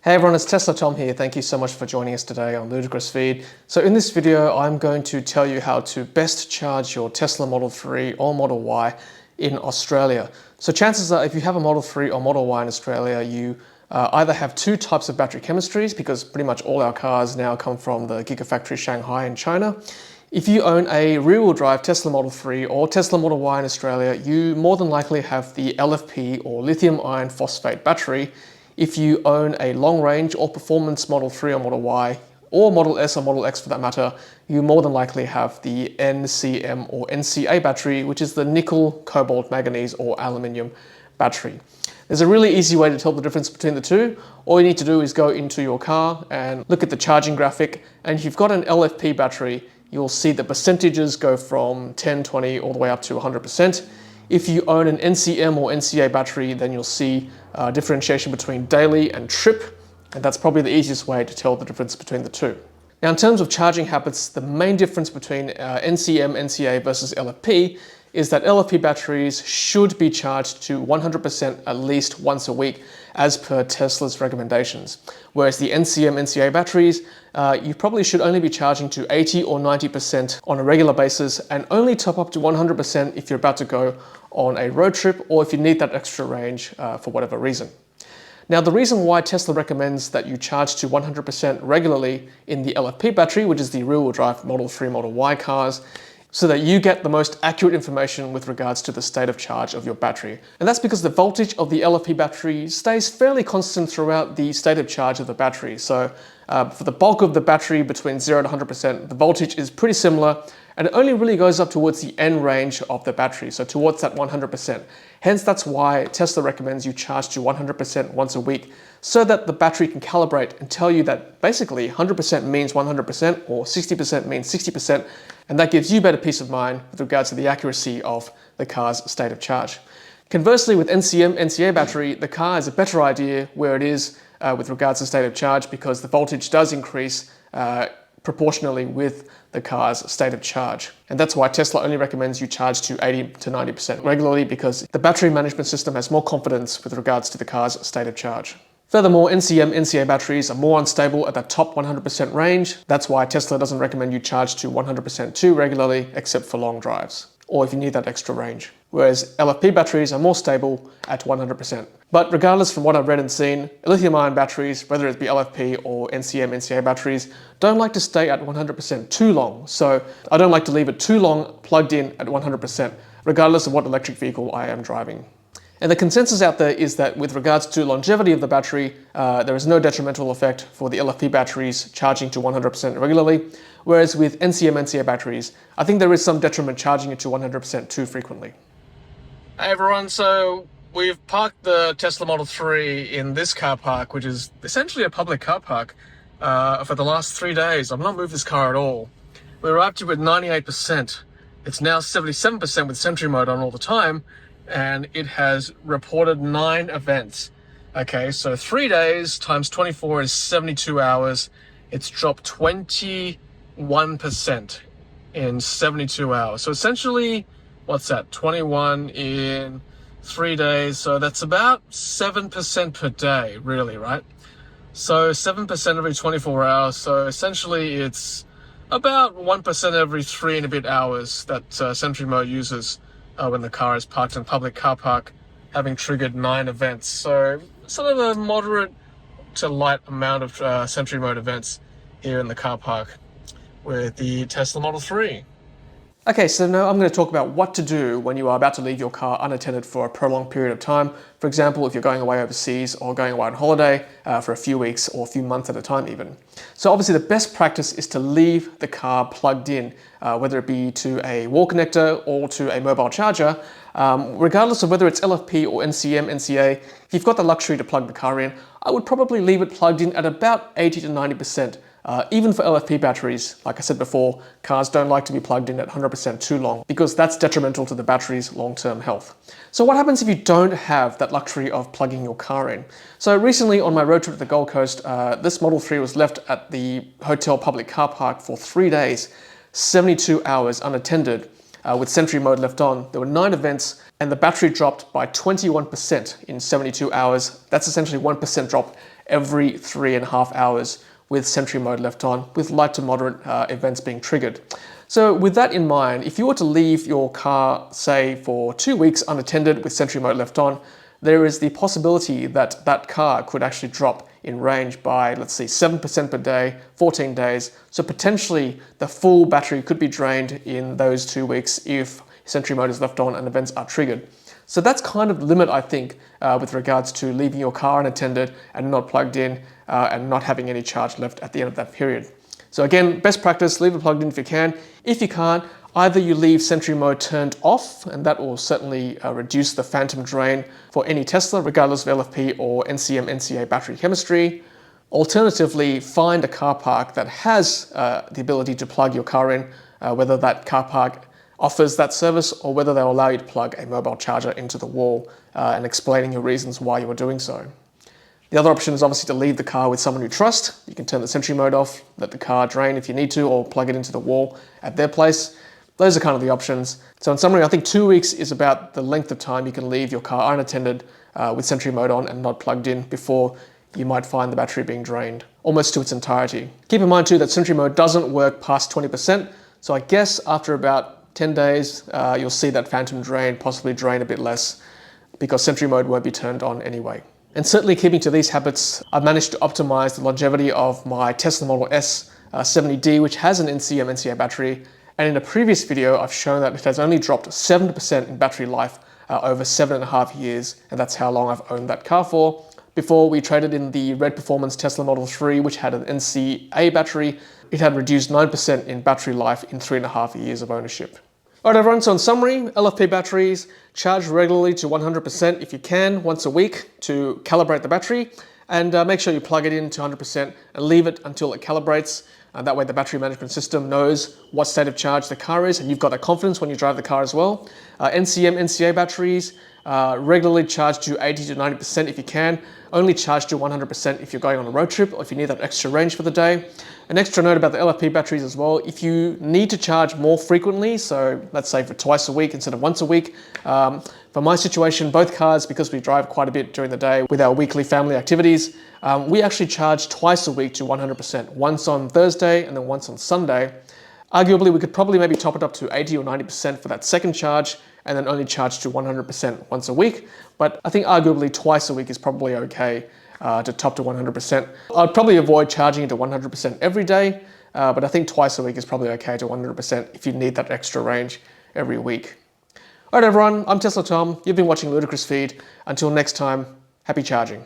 Hey everyone, it's Tesla Tom here. Thank you so much for joining us today on Ludicrous Feed. So in this video, I'm going to tell you how to best charge your Tesla Model 3 or Model Y in Australia. So chances are if you have a Model 3 or Model Y in Australia, you either have two types of battery chemistries, because pretty much all our cars now come from the Gigafactory Shanghai in China. If you own a rear-wheel drive Tesla Model 3 or Tesla Model Y in Australia, you more than likely have the LFP or lithium iron phosphate battery. If you own a long-range or performance Model 3 or Model Y, or Model S or Model X for that matter, you more than likely have the NCM or NCA battery, which is the nickel, cobalt, manganese, or aluminium battery. There's a really easy way to tell the difference between the two. All you need to do is go into your car and look at the charging graphic, and if you've got an LFP battery, you'll see the percentages go from 10, 20, all the way up to 100%. If you own an NCM or NCA battery, then you'll see differentiation between daily and trip, and that's probably the easiest way to tell the difference between the two. Now, in terms of charging habits, the main difference between NCM, NCA versus LFP is that LFP batteries should be charged to 100% at least once a week, as per Tesla's recommendations. Whereas the NCM, NCA batteries, you probably should only be charging to 80 or 90% on a regular basis, and only top up to 100% if you're about to go on a road trip or if you need that extra range for whatever reason. Now, the reason why Tesla recommends that you charge to 100% regularly in the LFP battery, which is the rear-wheel drive Model 3, Model Y cars, so that you get the most accurate information with regards to the state of charge of your battery. And that's because the voltage of the LFP battery stays fairly constant throughout the state of charge of the battery. So for the bulk of the battery between 0 to 100%, the voltage is pretty similar, and it only really goes up towards the end range of the battery, so towards that 100%. Hence, that's why Tesla recommends you charge to 100% once a week, so that the battery can calibrate and tell you that basically 100% means 100% or 60% means 60%, and that gives you better peace of mind with regards to the accuracy of the car's state of charge. Conversely, with NCM, NCA battery, the car has a better idea where it is with regards to state of charge, because the voltage does increase proportionally with the car's state of charge. And that's why Tesla only recommends you charge to 80 to 90% regularly, because the battery management system has more confidence with regards to the car's state of charge. Furthermore, NCM, NCA batteries are more unstable at the top 100% range. That's why Tesla doesn't recommend you charge to 100% too regularly, except for long drives, or if you need that extra range. Whereas LFP batteries are more stable at 100%. But regardless, from what I've read and seen, lithium-ion batteries, whether it be LFP or NCM, NCA batteries, don't like to stay at 100% too long. So I don't like to leave it too long plugged in at 100%, regardless of what electric vehicle I am driving. And the consensus out there is that with regards to longevity of the battery, there is no detrimental effect for the LFP batteries charging to 100% regularly, whereas with NCM, NCA batteries, I think there is some detriment charging it to 100% too frequently. Hey everyone, so we've parked the Tesla Model 3 in this car park, which is essentially a public car park, for the last 3 days. I've not moved this car at all. We arrived here with 98%. It's now 77% with Sentry Mode on all the time, and it has reported 9 events. Okay, so 3 days times 24 is 72 hours. It's dropped 21% in 72 hours. So essentially, what's that? 21 in 3 days. So that's about 7% per day, really, right? So 7% every 24 hours. So essentially, it's about 1% every 3 and a bit hours that Sentry Mode uses when the car is parked in a public car park, having triggered 9 events. So sort of a moderate to light amount of Sentry Mode events here in the car park with the Tesla Model 3. Okay, so now I'm going to talk about what to do when you are about to leave your car unattended for a prolonged period of time. For example, if you're going away overseas or going away on holiday for a few weeks or a few months at a time even. So obviously the best practice is to leave the car plugged in, whether it be to a wall connector or to a mobile charger. Regardless of whether it's LFP or NCM, NCA, if you've got the luxury to plug the car in, I would probably leave it plugged in at about 80 to 90%. Even for LFP batteries, like I said before, cars don't like to be plugged in at 100% too long, because that's detrimental to the battery's long-term health. So what happens if you don't have that luxury of plugging your car in? So recently on my road trip to the Gold Coast, this Model 3 was left at the hotel public car park for 3 days, 72 hours unattended, with Sentry Mode left on. There were 9 events, and the battery dropped by 21% in 72 hours. That's essentially 1% drop every 3.5 hours with Sentry Mode left on, with light to moderate events being triggered. So with that in mind, if you were to leave your car, say, for 2 weeks unattended with Sentry Mode left on, there is the possibility that that car could actually drop in range by, let's say, 7% per day, 14 days. So potentially the full battery could be drained in those 2 weeks if Sentry Mode is left on and events are triggered. So that's kind of the limit, I think, with regards to leaving your car unattended and not plugged in and not having any charge left at the end of that period. So again, best practice, leave it plugged in if you can. If you can't, either you leave Sentry Mode turned off, and that will certainly reduce the phantom drain for any Tesla, regardless of LFP or NCM NCA battery chemistry. Alternatively, find a car park that has the ability to plug your car in, whether that car park offers that service or whether they'll allow you to plug a mobile charger into the wall and explaining your reasons why you are doing so. The other option is obviously to leave the car with someone you trust. You can turn the Sentry Mode off, let the car drain if you need to, or plug it into the wall at their place. Those are kind of the options. So in summary, I think 2 weeks is about the length of time you can leave your car unattended with Sentry Mode on and not plugged in before you might find the battery being drained almost to its entirety. Keep in mind too that Sentry Mode doesn't work past 20%. So I guess after about 10 days, you'll see that phantom drain possibly drain a bit less because Sentry Mode won't be turned on anyway. And certainly keeping to these habits, I've managed to optimize the longevity of my Tesla Model S 70D, which has an NCM NCA battery. And in a previous video, I've shown that it has only dropped 70% in battery life over 7.5 years. And that's how long I've owned that car for. Before we traded in the Red Performance Tesla Model 3, which had an NCA battery, it had reduced 9% in battery life in 3.5 years of ownership. Alright everyone, so in summary, LFP batteries, charge regularly to 100% if you can, once a week to calibrate the battery, and make sure you plug it in to 100% and leave it until it calibrates. That way the battery management system knows what state of charge the car is, and you've got that confidence when you drive the car as well. NCM, NCA batteries, regularly charge to 80 to 90% if you can. Only charge to 100% if you're going on a road trip or if you need that extra range for the day. An extra note about the LFP batteries as well, if you need to charge more frequently, so let's say for twice a week instead of once a week, for my situation, both cars, because we drive quite a bit during the day with our weekly family activities, we actually charge twice a week to 100%, once on Thursday and then once on Sunday. Arguably, we could probably maybe top it up to 80 or 90% for that second charge and then only charge to 100% once a week. But I think arguably twice a week is probably okay to top to 100%. I'd probably avoid charging it to 100% every day, but I think twice a week is probably okay to 100% if you need that extra range every week. All right, everyone, I'm Tesla Tom. You've been watching Ludicrous Feed. Until next time, happy charging.